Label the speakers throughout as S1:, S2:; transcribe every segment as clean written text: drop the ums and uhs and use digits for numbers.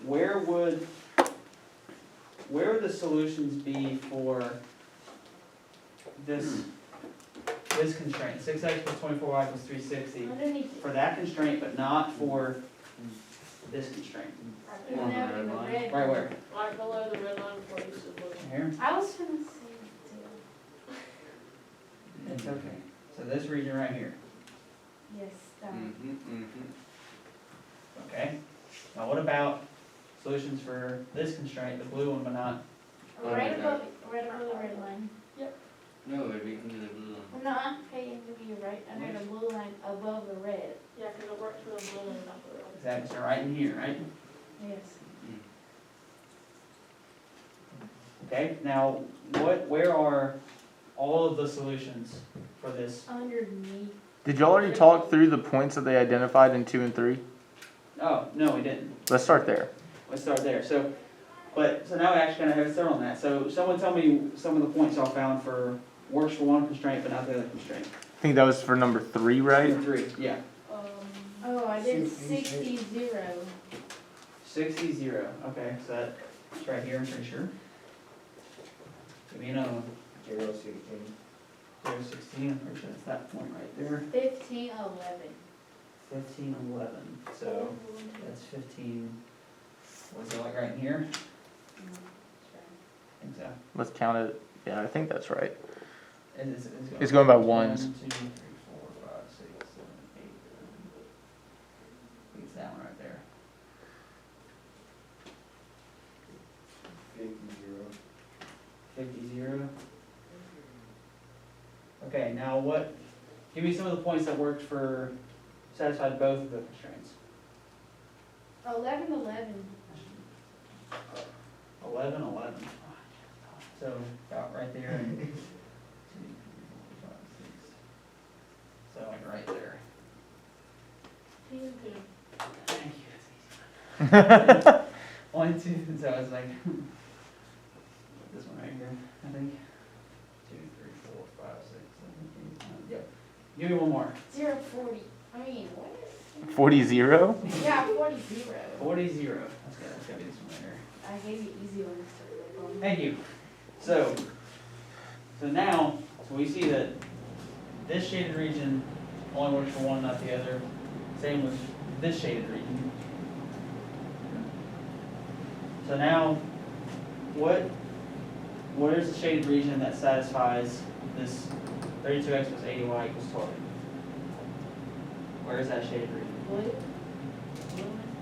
S1: where would the solutions be for this constraint? 6x plus 24y plus 360
S2: Underneath.
S1: for that constraint, but not for this constraint.
S2: No, in the red.
S1: Right where?
S3: Right below the red line before you said look.
S1: Here?
S2: I was gonna say it too.
S1: It's okay. So this region right here.
S2: Yes, that.
S1: Okay. Now what about solutions for this constraint, the blue one, but not?
S2: Right above the red line.
S4: No, it'd be under the blue line.
S2: Well, no, okay, it would be right under the blue line above the red.
S3: Yeah, because it works for the blue and not the red.
S1: Exactly, so right in here, right?
S2: Yes.
S1: Okay, now where are all of the solutions for this?
S2: Underneath.
S5: Did y'all already talk through the points that they identified in 2 and 3?
S1: Oh, no, we didn't.
S5: Let's start there.
S1: Let's start there. So now we actually kind of have a start on that. So someone tell me some of the points y'all found for works for one constraint but not the other constraint.
S5: I think that was for number 3, right?
S1: Number 3, yeah.
S2: Oh, I did 60, 0.
S1: 60, 0. Okay, so that's right here, I'm pretty sure. Give me another one.
S6: 0, 16.
S1: 0, 16, I'm pretty sure that's that point right there.
S2: 15, 11.
S1: 15, 11. So that's 15. What's it like right in here? I think so.
S5: Let's count it. Yeah, I think that's right.
S1: It's
S5: going by
S1: 1,
S5: ones.
S1: 2, 3, 4, 5, 6, 7, 8. I think it's that one right there.
S6: 50,
S1: 50, 0. Okay, now what, give me some of the points that worked for, satisfied both of the constraints.
S2: 11, 11.
S1: 11, 11. So about right there. And 2, 3, 4, 5, 6. So like right there. Thank you, that's easy. 1, 2, so it's like this one right here, I think. 2, 3, 4, 5, 6, 7, 8, 9. Yep. Give me one more.
S2: 0, 40. I mean, what is
S5: 40, 0?
S2: Yeah, 40, 0.
S1: 40, 0. That's gotta be this one right here.
S2: I gave you easy ones to work on.
S1: Thank you. So now, we see that this shaded region only works for one, not the other. Same with this shaded region. So now, what is the shaded region that satisfies this 32x plus 80y equals 12? Where is that shaded region?
S2: Blue?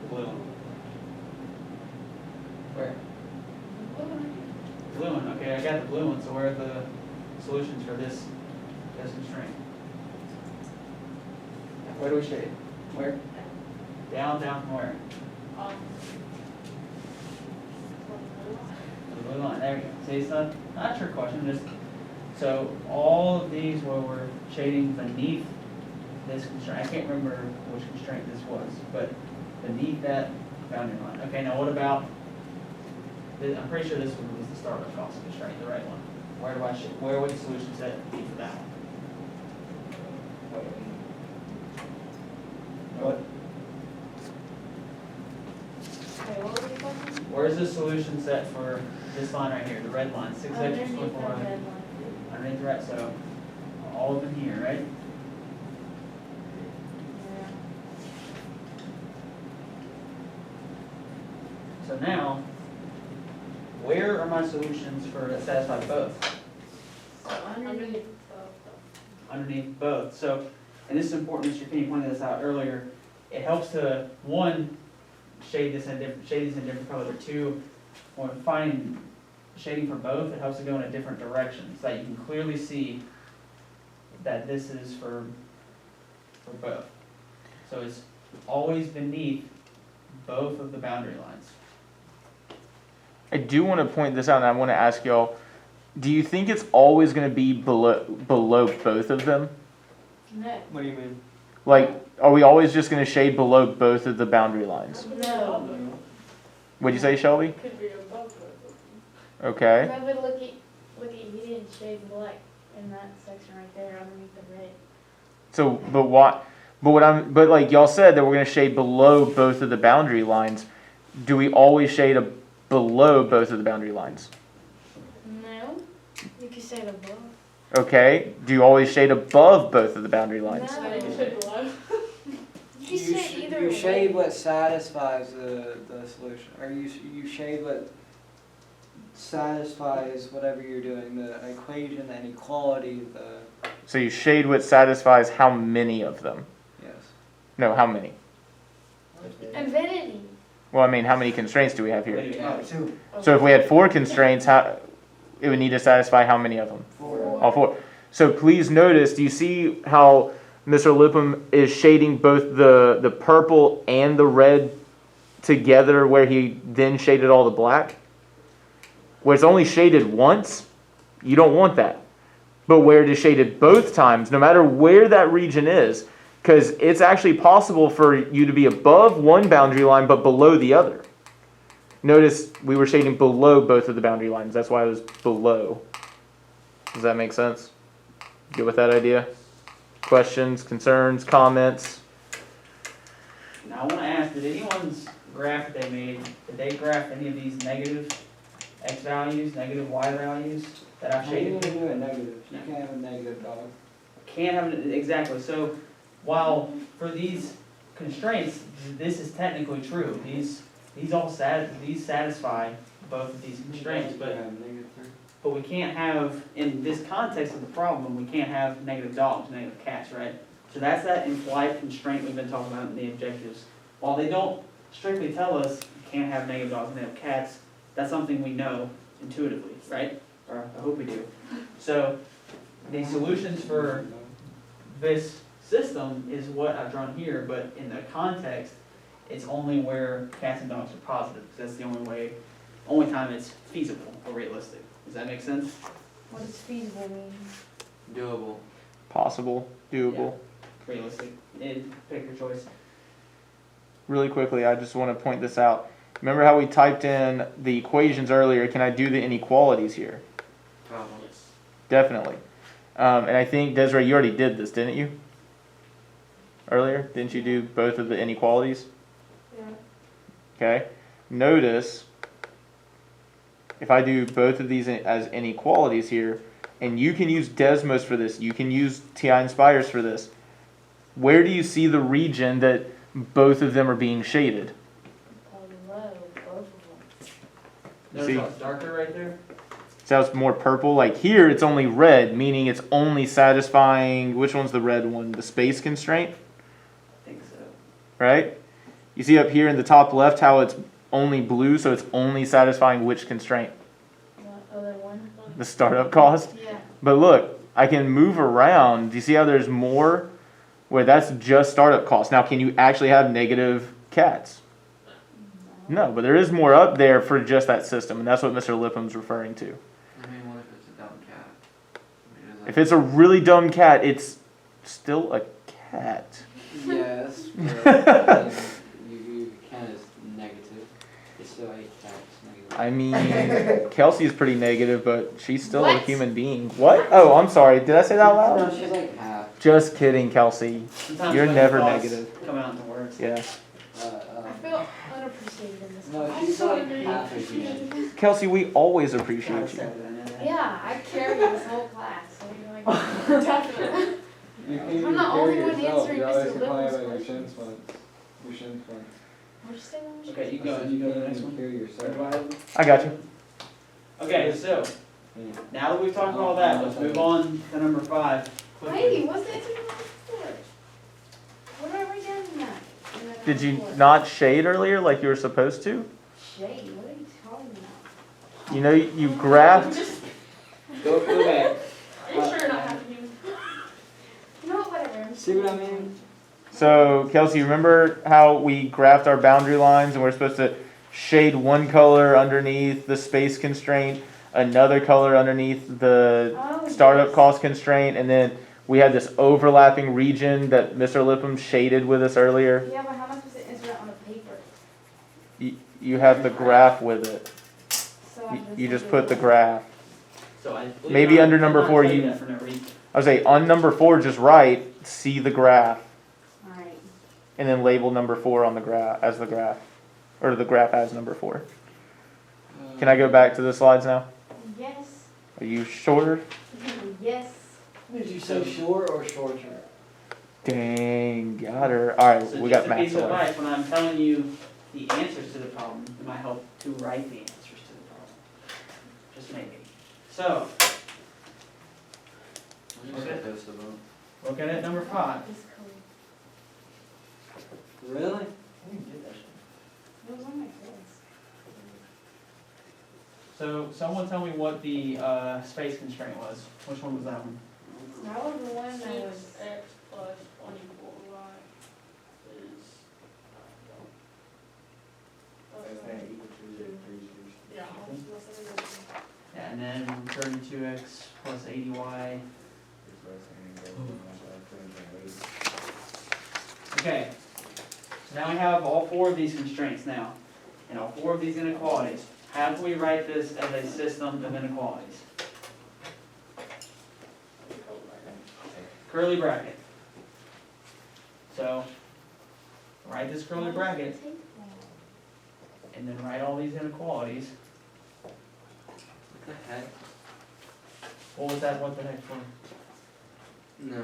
S1: The blue one. Where?
S2: Blue.
S1: Blue one, okay, I got the blue one, so where are the solutions for this constraint? Where do we shade? Where? Down from where? The blue line, there we go. See, it's not a trick question, just, so all of these where we're shading beneath this constraint, I can't remember which constraint this was, but beneath that boundary line. Okay, now what about, I'm pretty sure this one was the startup cost constraint, the right one. Where would the solution set be for that one? What?
S2: Wait, what were you talking?
S1: Where's the solution set for this line right here, the red line, 6x plus
S2: Underneath the
S1: 24?
S2: red line.
S1: Underneath the red, so all of them here, right?
S2: Yeah.
S1: So now, where are my solutions for that satisfy both?
S2: So underneath.
S1: Underneath both. So, and this is important, Mr. Finney pointed this out earlier. It helps to, one, shade these in different color, but two, when finding shading for both, it helps to go in a different direction, so that you can clearly see that this is for both. So it's always beneath both of the boundary lines.
S5: I do want to point this out, and I want to ask y'all, do you think it's always going to be below both of them?
S2: No.
S6: What do you mean?
S5: Like, are we always just going to shade below both of the boundary lines?
S2: No.
S5: What'd you say, Shelby?
S3: Could be above it.
S5: Okay.
S2: No, but look at, he didn't shade black in that section right there underneath the red.
S5: So, but like y'all said that we're going to shade below both of the boundary lines. do we always shade below both of the boundary lines?
S2: No, you can say it above.
S5: Okay, do you always shade above both of the boundary lines?
S2: No.
S3: So you should below.
S2: You can say it either
S6: You
S2: way.
S6: shade what satisfies the solution, or you shade what satisfies whatever you're doing, the equation, the inequality, the,
S5: So you shade what satisfies how many of them?
S6: yes.
S5: No, how many?
S2: Infinity.
S5: Well, I mean, how many constraints do we have here?
S6: Yeah, two.
S5: So if we had 4 constraints, how, it would need to satisfy how many of them?
S6: Four.
S5: All 4. So please notice, do you see how Mr. Lipham is shading both the purple and the red together where he then shaded all the black? Where it's only shaded once, you don't want that. But where it is shaded both times, no matter where that region is, because it's actually possible for you to be above one boundary line but below the other. Notice we were shading below both of the boundary lines. That's why it was below. Does that make sense? Good with that idea? Questions, concerns, comments?
S1: Now, I want to ask, did anyone's graph that they made, did they graph any of these negative x values, negative y values that I've
S6: How are you
S1: shaded?
S6: gonna do a negative? You can't have a negative dog.
S1: Can't have it, exactly, so while for these constraints, this is technically true, these satisfy both of these constraints, but we can't have, in this context of the problem, we can't have negative dogs, negative cats, right? So that's that implied constraint we've been talking about in the objectives. While they don't strictly tell us you can't have negative dogs, negative cats, that's something we know intuitively, right? Or I hope we do. So the solutions for this system is what I've drawn here, but in the context, it's only where cats and dogs are positive, because that's the only time it's feasible or realistic. Does that make sense?
S2: What does feasible mean?
S4: Doable.
S5: Possible, doable.
S1: Realistic. Pick your choice.
S5: Really quickly, I just want to point this out. Remember how we typed in the equations earlier? Can I do the inequalities here?
S4: Problem.
S5: Definitely. And I think, Desiree, you already did this, didn't you? Earlier? Didn't you do both of the inequalities?
S2: Yeah.
S5: Okay. Notice, if I do both of these as inequalities here, and you can use Desmos for this, you can use TI-nSpires for this, where do you see the region that both of them are being shaded?
S2: Below both of them.
S1: Notice
S5: See?
S1: how it's darker right there?
S5: So it's more purple. Like here, it's only red, meaning it's only satisfying, which one's the red one? The space constraint,
S1: I think so.
S5: right? You see up here in the top left how it's only blue, so it's only satisfying which constraint?
S2: What other one?
S5: The startup cost.
S2: Yeah.
S5: But look, I can move around. Do you see how there's more where that's just startup cost? Now, can you actually have negative cats? No, but there is more up there for just that system, and that's what Mr. Lipham's referring to.
S4: I mean, what if it's a dumb cat? I mean,
S5: If it's a really dumb cat, it's still a cat.
S6: Yes, but you count as negative. It's still a cat, it's negative.
S5: I mean, Kelsey's pretty negative, but she's still a
S2: What?
S5: human being. What? Oh, I'm sorry. Did I say that out
S6: No,
S5: loud?
S6: she's like half.
S5: Just kidding, Kelsey.
S1: Sometimes
S5: You're
S1: when
S5: never
S1: thoughts
S5: negative.
S1: Come out in the words.
S5: Yeah.
S2: I feel unappreciated in this
S6: No,
S2: class.
S6: she's like half a human.
S5: Kelsey, we always
S1: God,
S5: appreciate
S1: so
S5: you.
S1: I know that.
S2: Yeah, I carry this whole class. So you're like, definitely.
S6: You can't
S2: I'm
S6: even
S2: the only
S6: carry
S2: one
S6: yourself.
S2: answering
S6: You always
S2: Mr.
S6: complain
S2: Lippman's
S6: about your
S2: questions.
S6: shin splints. Your shin splints.
S2: What'd you say?
S1: Okay, you
S6: I
S1: go,
S6: said
S1: you go to the
S6: can't
S1: next
S6: even
S1: one.
S6: carry yourself.
S5: I got you.
S1: Okay, so,
S6: Yeah.
S1: now that we've talked about all that, let's move on to number 5. quickly.
S2: Wait, what's the answer to number 4? What did I write down in that? In that
S5: Did you
S2: number 4?
S5: not shade earlier like you were supposed to?
S2: Shade, what are you talking about?
S5: You know, you graphed.
S1: Go back.
S3: Are you sure not having you?
S2: No, whatever.
S6: See what I mean?
S5: So, Kelsey, remember how we graphed our boundary lines and we're supposed to shade one color underneath the space constraint, another color underneath the
S2: Oh,
S5: startup
S2: yes.
S5: cost constraint, and then we had this overlapping region that Mr. Lipham shaded with us earlier?
S2: Yeah, but how am I supposed to answer that on a paper?
S5: You have the graph with it.
S2: So I
S5: You just
S2: do
S5: put the
S2: what?
S5: graph.
S1: So I believe
S5: Maybe
S1: I
S5: under
S1: did
S5: number
S1: not
S5: 4
S1: tell
S5: you-
S1: that for no reason.
S5: I would say on number 4, just write, see the graph,
S2: Alright.
S5: and then label number 4 on the graph as the graph. Or the graph has number 4. Can I go back to the slides now?
S2: Yes,
S5: Are you sure?
S2: yes.
S6: Did you say short or shorter?
S5: Dang, got her. Alright,
S1: So
S5: we
S1: just
S5: got
S1: a
S5: math
S1: piece of
S5: to learn.
S1: advice, when I'm telling you the answers to the problem, it might help to write the answers to the problem. Just maybe. So,
S4: What is this about?
S1: look at it, number 5.
S2: This code.
S6: Really?
S1: I didn't get that shit.
S2: It was on my quiz.
S1: So, someone tell me what the space constraint was. Which one was that one?
S2: That was the one that was.
S3: 6x plus 24y is. Yeah.
S1: Yeah, and then 32x plus 80y. Okay, so now we have all 4 of these constraints now, and all 4 of these inequalities. How do we write this as a system of inequalities? Curly bracket. So, write this curly bracket, and then write all these inequalities.
S6: What the heck?
S1: What was that, what the heck for?
S6: No,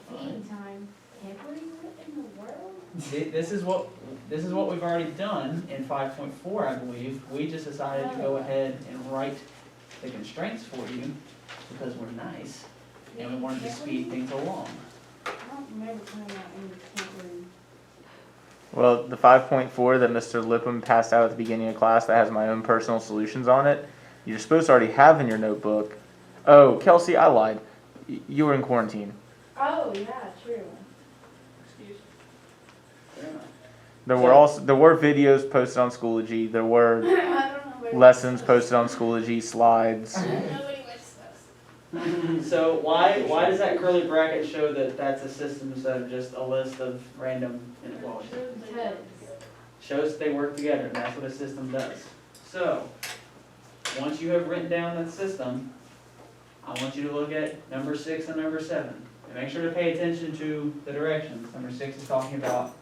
S2: Feeding time. Every what in the world?
S1: This is what we've already done in 5.4, I believe. We just decided to go ahead and write the constraints for you because we're nice and we wanted to speed things along.
S2: I don't remember putting that in the temporary.
S5: Well, the 5.4 that Mr. Lipham passed out at the beginning of class that has my own personal solutions on it, you're supposed to already have in your notebook. Oh, Kelsey, I lied. You were in quarantine.
S2: Oh, yeah, true.
S3: Excuse.
S5: There were videos posted on Schoology. There were
S2: I don't know.
S5: lessons posted on Schoology, slides.
S3: Nobody wishes us.
S1: So why does that curly bracket show that that's a system instead of just a list of random inequalities?
S2: Because.
S1: Shows they work together, and that's what a system does. So, once you have written down that system, I want you to look at number 6 and number 7. And make sure to pay attention to the directions. Number 6 is talking about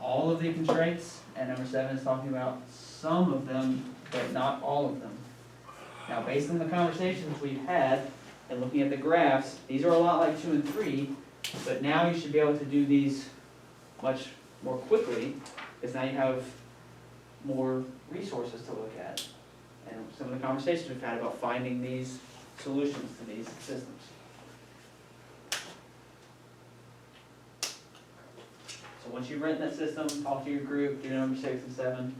S1: all of the constraints, and number 7 is talking about some of them, but not all of them. Now, based on the conversations we've had, and looking at the graphs, these are a lot like 2 and 3, but now you should be able to do these much more quickly, because now you have more resources to look at. And some of the conversations we've had about finding these solutions to these systems. So once you've written that system, talk to your group, do number 6 and 7,